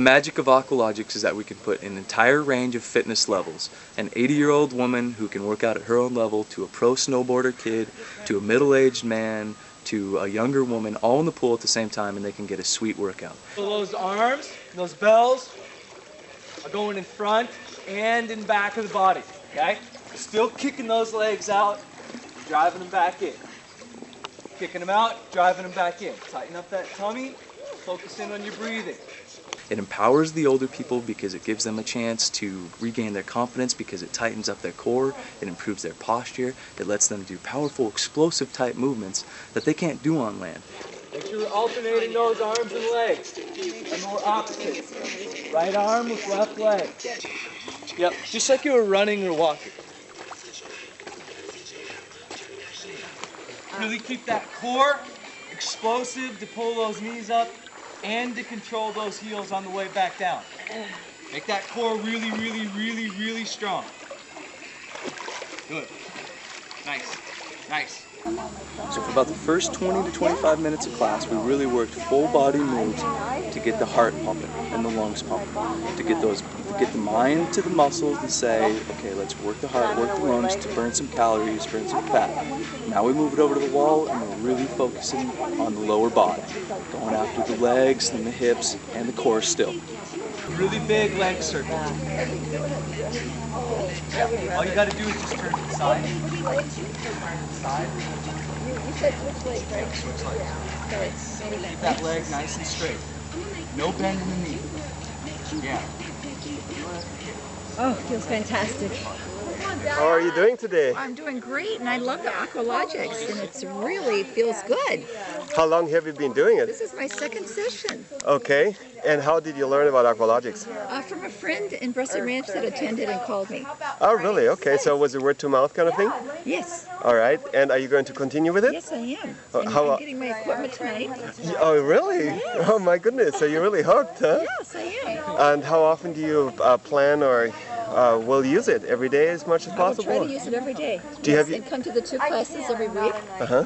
magic of Aqualogix is that we can put an entire range of fitness levels. An 80-year-old woman who can work out at her own level, to a pro snowboarder kid, to a middle-aged man, to a younger woman, all in the pool at the same time, and they can get a sweet workout. So those arms, those bells, are going in front and in back of the body, okay? Still kicking those legs out, driving them back in. Kicking them out, driving them back in. Tighten up that tummy, focus in on your breathing. It empowers the older people because it gives them a chance to regain their confidence, because it tightens up their core, it improves their posture, it lets them do powerful, explosive type movements that they can't do on land. Make sure you're alternating those arms and legs, and more opposites. Right arm with left leg. Yep, just like you were running or walking. Really keep that core explosive to pull those knees up and to control those heels on the way back down. Make that core really, really, really, really strong. Good. Nice. Nice. So for about the first 20 to 25 minutes of class, we really worked full body moves to get the heart pumping and the lungs pumping, to get the mind to the muscles to say, okay, let's work the heart, work the lungs to burn some calories, burn some fat. Now we move it over to the wall and we're really focusing on the lower body, going after the legs and the hips and the core still. Really big leg circle. All you got to do is just turn to the side. Side. You said switch legs, right? Switch legs. Keep that leg nice and straight. No bend in the knee. Yeah. Oh, feels fantastic. How are you doing today? I'm doing great, and I love the Aqualogix, and it really feels good. How long have you been doing it? This is my second session. Okay, and how did you learn about Aqualogix? From a friend in Brussels Ranch that attended and called me. Oh, really? Okay, so was it word to mouth kind of thing? Yes. All right, and are you going to continue with it? Yes, I am. And how, I'm getting my equipment tonight. Oh, really? Yes. Oh, my goodness, so you're really hooked, huh? Yes, I am. And how often do you plan or will use it? Every day as much as possible? I try to use it every day. Do you yes, have and come to the 2 classes every week. Uh-huh.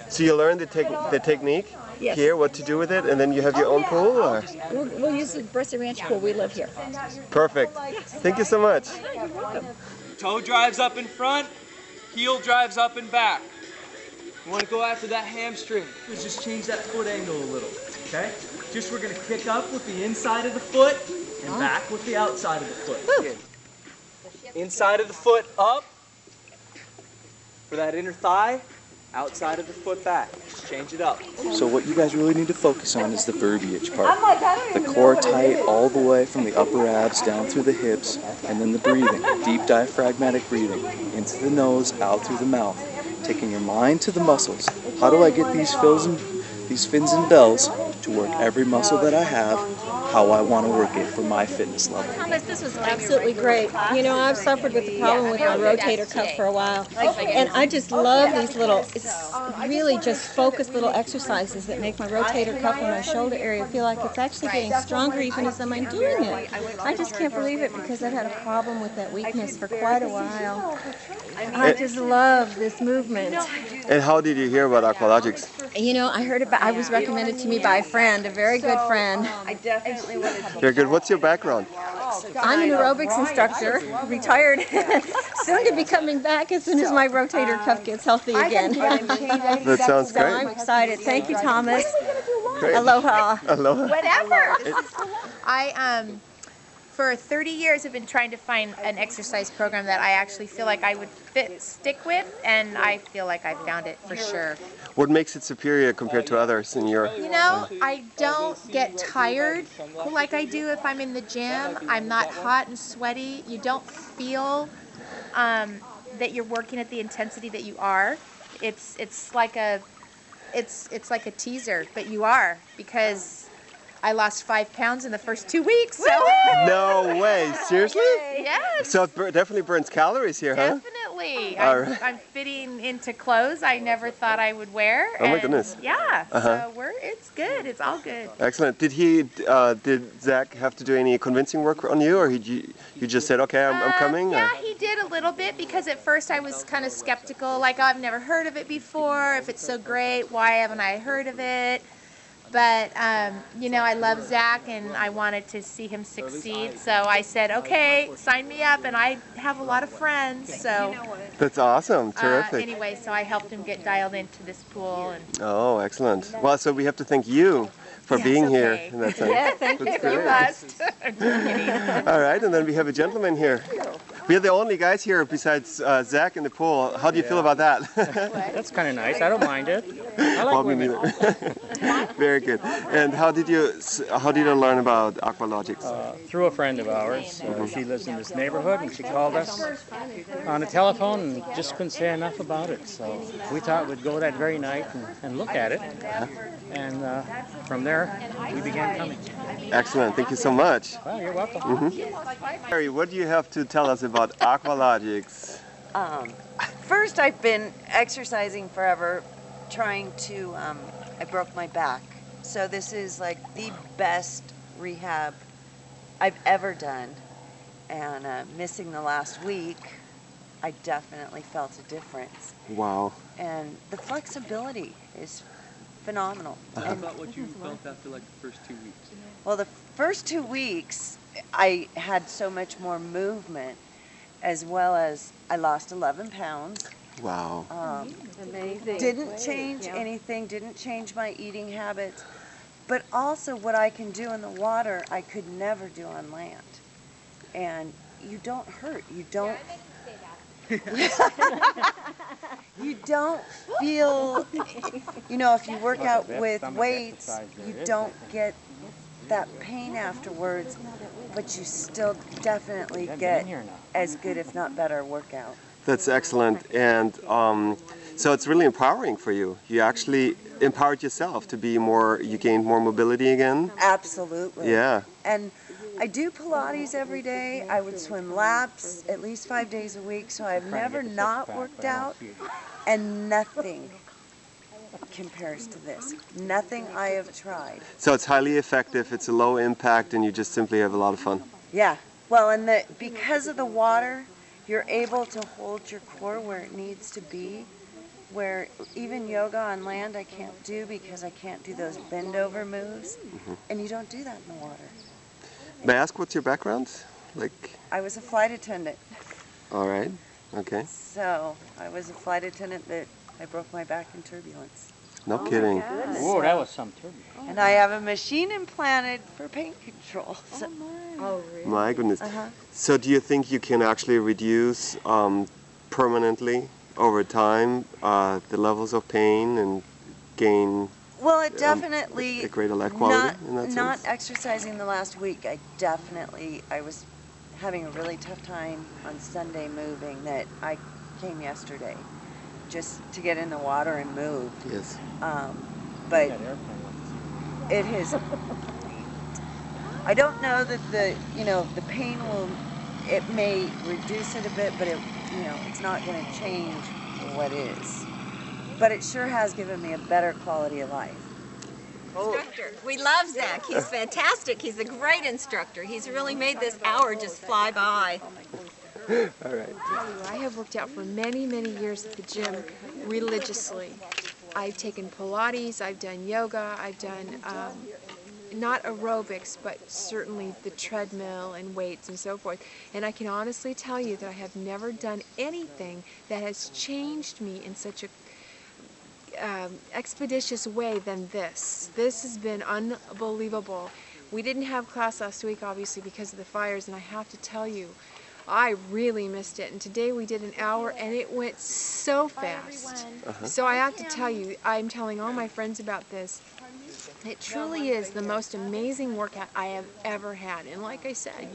So you learn the technique Yes. here, what to do with it, and then you have your own pool? Or? We'll use the Brussels Ranch pool. We live here. Perfect. Yes. Thank you so much. You're welcome. Toe drives up in front, heel drives up and back. You want to go after that hamstring. Let's just change that foot angle a little, okay? Just we're going to kick up with the inside of the foot and back with the outside of the foot. Inside of the foot up for that inner thigh, outside of the foot back. Just change it up. So what you guys really need to focus on is the verbiage part. The core tight all the way from the upper abs down through the hips, and then the breathing, deep diaphragmatic breathing, into the nose, out through the mouth, taking your mind to the muscles. How do I get these fins and bells to work every muscle that I have, how I want to work it for my fitness level? Thomas, this was absolutely great. You know, I've suffered with the problem with my rotator cuff for a while, and I just love these little, it's really just focused little exercises that make my rotator cuff and my shoulder area feel like it's actually getting stronger even as I'm doing it. I just can't believe it because I've had a problem with that weakness for quite a while. I just love this movement. And how did you hear about Aqualogix? You know, I was recommended to me by a friend, a very good friend. Very good. What's your background? I'm an aerobics instructor, retired, soon to be coming back as soon as my rotator cuff gets healthy again. That sounds So I'm great. excited. Thank you, Thomas. Great. Aloha. Aloha. Whatever. For 30 years I've been trying to find an exercise program that I actually feel like I would stick with, and I feel like I found it for sure. What makes it superior compared to others in your... You know, I don't get tired like I do if I'm in the gym. I'm not hot and sweaty. You don't feel that you're working at the intensity that you are. It's like a teaser, but you are, because I lost 5 pounds in the first 2 weeks. So. No way, seriously? Yes. So it definitely burns calories here, huh? Definitely. Right. I'm fitting into clothes I never thought I would wear. Oh my goodness. Yeah. So it's good. It's all good. Excellent. Did Zach have to do any convincing work on you, or you just said, okay, I'm coming? Yeah, or? he did a little bit, because at first I was kind of skeptical, like, oh, I've never heard of it before. If it's so great, why haven't I heard of it? But, you know, I love Zach and I wanted to see him succeed. So I said, okay, sign me up. And I have a lot of friends. So That's awesome. Terrific. anyway, so I helped him get dialed into this pool. And Oh, excellent. Well, so we have to thank you for being here. In that sense. Yeah, thank you That's so great. must. I'm just kidding. All right, and then we have a gentleman here. We are the only guys here besides Zach in the pool. How do you feel about that? That's kind of nice. I don't mind it. I like Well, me women. neither. Very good. And how did you learn about Aqualogix? Through a friend of ours. She lives in this neighborhood, and she called us on the telephone and just couldn't say enough about it. So we thought we'd go that very night and look at it. And from there, we began coming. Excellent. Thank you so much. Well, you're welcome. Harry, what do you have to tell us about Aqualogix? First, I've been exercising forever, trying to, I broke my back. So this is like the best rehab I've ever done. And missing the last week, I definitely felt a difference. Wow. And the flexibility is phenomenal. How about what you felt after like the first 2 weeks? Well, the first 2 weeks, I had so much more movement, as well as I lost 11 pounds. Wow. Amazing. Didn't change anything, didn't change my eating habits, but also what I can do in the water, I could never do on land. And you don't hurt, you don't you don't feel, you know, if you work out with weights, you don't get that pain afterwards, but you still definitely get as good, if not better, workout. That's excellent. And so it's really empowering for you. You actually empowered yourself to be more, you gained more mobility again? Absolutely. Yeah. And I do Pilates every day. I would swim laps at least 5 days a week, so I've never not worked out, and nothing compares to this. Nothing I have tried. So it's highly effective, it's a low impact, and you just simply have a lot of fun. Yeah. Well, and because of the water, you're able to hold your core where it needs to be, where even yoga on land I can't do because I can't do those bend over moves, and you don't do that in the water. May I ask what's your background? Like, I was a flight attendant. all right, okay. So I was a flight attendant that I broke my back in turbulence. No kidding. Whoa, that was some turbulence. And I have a machine implanted for pain control. So, Oh, really? My goodness. So do you think you can actually reduce permanently over time the levels of pain and gain well, it definitely, a greater leg quality in that not sense? exercising the last week, I was having a really tough time on Sunday moving, that I came yesterday just to get in the water and move. Yes. But it has, I don't know that the pain will, it may reduce it a bit, but it's not going to change what is. But it sure has given me a better quality of life. Instructor. We love Zach. He's fantastic. He's a great instructor. He's really made this hour just fly by. All right. I have worked out for many, many years at the gym religiously. I've taken Pilates, I've done yoga, I've done not aerobics, but certainly the treadmill and weights and so forth. And I can honestly tell you that I have never done anything that has changed me in such a expeditious way than this. This has been unbelievable. We didn't have class last week, obviously, because of the fires, and I have to tell you, I really missed it. And today we did an hour, and it went so fast. So I have to tell you, I'm telling all my friends about this. It truly is the most amazing workout I have ever had. And like I said,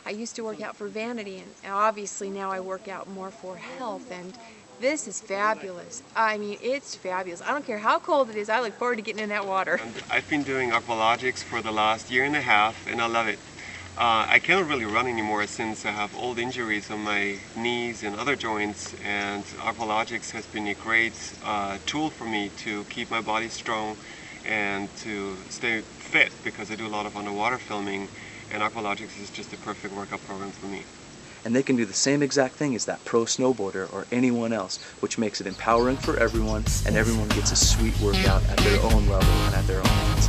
I used to work out for vanity, and obviously now I work out more for health. And this is fabulous. I mean, it's fabulous. I don't care how cold it is. I look forward to getting in that water. I've been doing Aqualogix for the last year and a half, and I love it. I cannot really run anymore since I have old injuries on my knees and other joints, and Aqualogix has been a great tool for me to keep my body strong and to stay fit, because I do a lot of underwater filming, and Aqualogix is just a perfect workout program for me. And they can do the same exact thing as that pro snowboarder or anyone else, which makes it empowering for everyone, and everyone gets a sweet workout at their own level and at their own pace.